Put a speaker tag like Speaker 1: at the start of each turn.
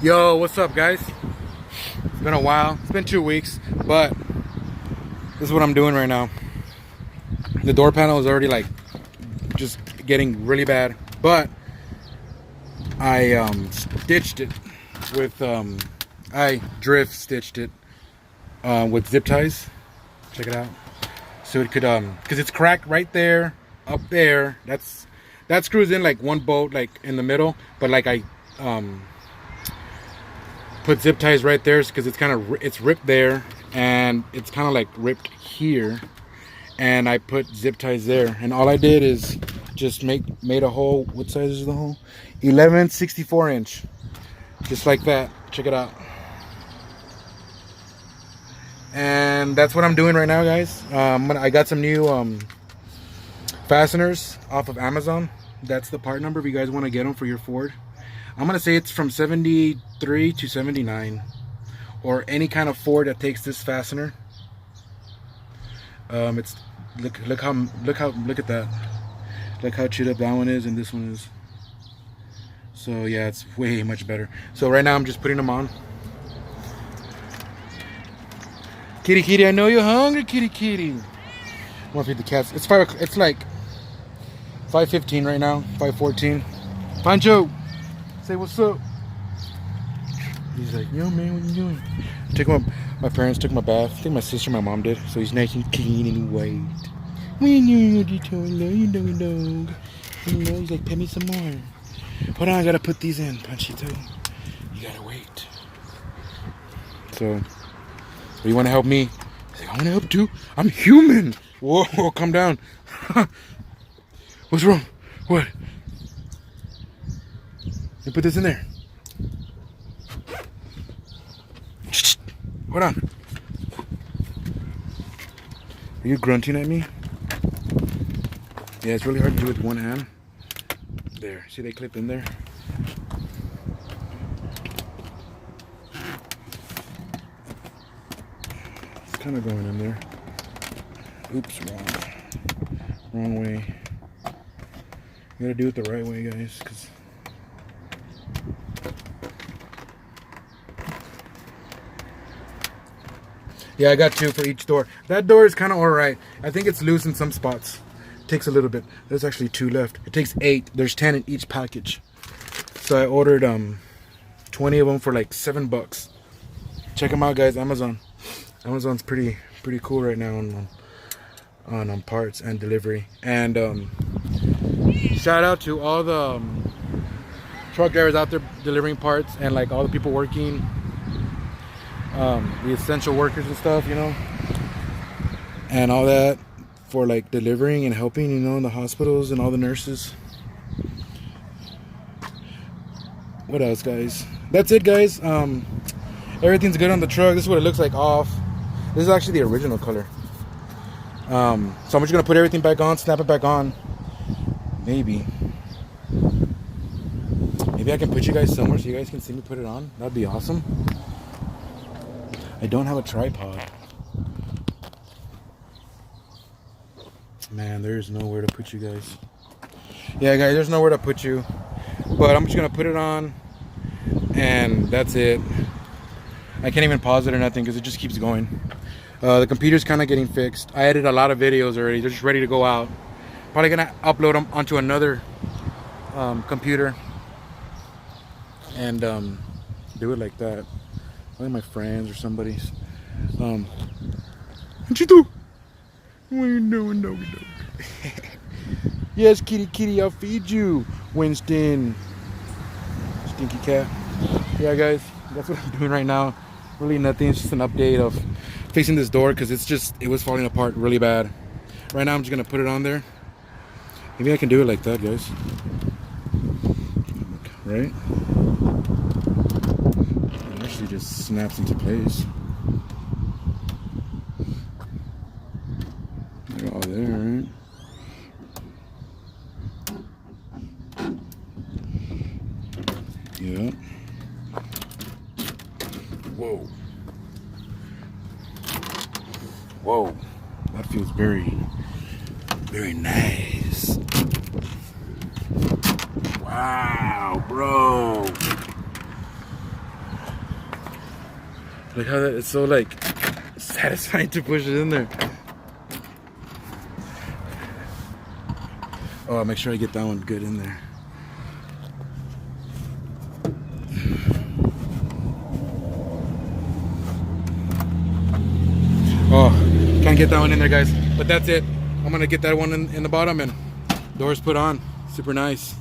Speaker 1: Yo, what's up, guys? It's been a while. It's been 2 weeks, but this is what I'm doing right now. The door panel is already like just getting really bad, but I stitched it with I drift stitched it with zip ties. Check it out. So it could because it's cracked right there, up there. That screws in like one bolt like in the middle, but like I put zip ties right there because it's ripped there, and it's kind of like ripped here, and I put zip ties there, and all I did is just made a hole. What size is the hole? 11/64 inch, just like that. Check it out. And that's what I'm doing right now, guys. I got some new fasteners off of Amazon. That's the part number if you guys want to get them for your Ford. I'm gonna say it's from 73 to 79, or any kind of Ford that takes this fastener. It's look at that. Look how chewed up that one is and this one is. So yeah, it's way much better. So right now I'm just putting them on. Kitty, kitty, I know you're hungry, kitty, kitty. I want to feed the cats. It's like 5:15 right now, 5:14. Pancho, say what's up. He's like, yo man, what you doing? My parents took my bath. I think my sister and my mom did. So he's nice and clean and white. You dog. He's like, pet me some more. Hold on, I gotta put these in, Panchito. You gotta wait. So, you wanna help me? He's like, I wanna help too. I'm human. Whoa, calm down. What's wrong? What? You put this in there. Hold on. Are you grunting at me? Yeah, it's really hard to do with one hand. There. See they clip in there? It's kind of going in there. Oops, wrong way. You gotta do it the right way, guys, because yeah, I got 2 for each door. That door is kind of alright. I think it's loose in some spots. It takes a little bit. There's actually 2 left. It takes 8. There's 10 in each package. So I ordered 20 of them for like $7. Check them out, guys. Amazon. Amazon's pretty cool right now on parts and delivery. And shout out to all the truck drivers out there delivering parts, and like all the people working, the essential workers and stuff, you know, and all that for like delivering and helping, you know, in the hospitals, and all the nurses. What else, guys? That's it, guys. Everything's good on the truck. This is what it looks like off. This is actually the original color. So I'm just gonna put everything back on, snap it back on. Maybe I can put you guys somewhere so you guys can see me put it on. That'd be awesome. I don't have a tripod. Man, there's nowhere to put you guys. Yeah, guys, there's nowhere to put you. But I'm just gonna put it on, and that's it. I can't even pause it or nothing because it just keeps going. The computer's kind of getting fixed. I edited a lot of videos already. They're just ready to go out. Probably gonna upload them onto another computer and do it like that. One of my friends or somebody's. What you do? What you doing, doggy dog? Yes, kitty, kitty, I'll feed you, Winston. Stinky cat. Yeah, guys, that's what I'm doing right now. Really nothing. It's just an update of fixing this door because it was falling apart really bad. Right now, I'm just gonna put it on there. Maybe I can do it like that, guys. Right? It actually just snaps into place. They're all there, right? Yeah. Whoa. Whoa. That feels very, very nice. Wow, bro. Look how that it's so like satisfying to push it in there. Oh, I'll make sure I get that one good in there. Oh, can't get that one in there, guys. But that's it. I'm gonna get that one in the bottom and doors put on. Super nice.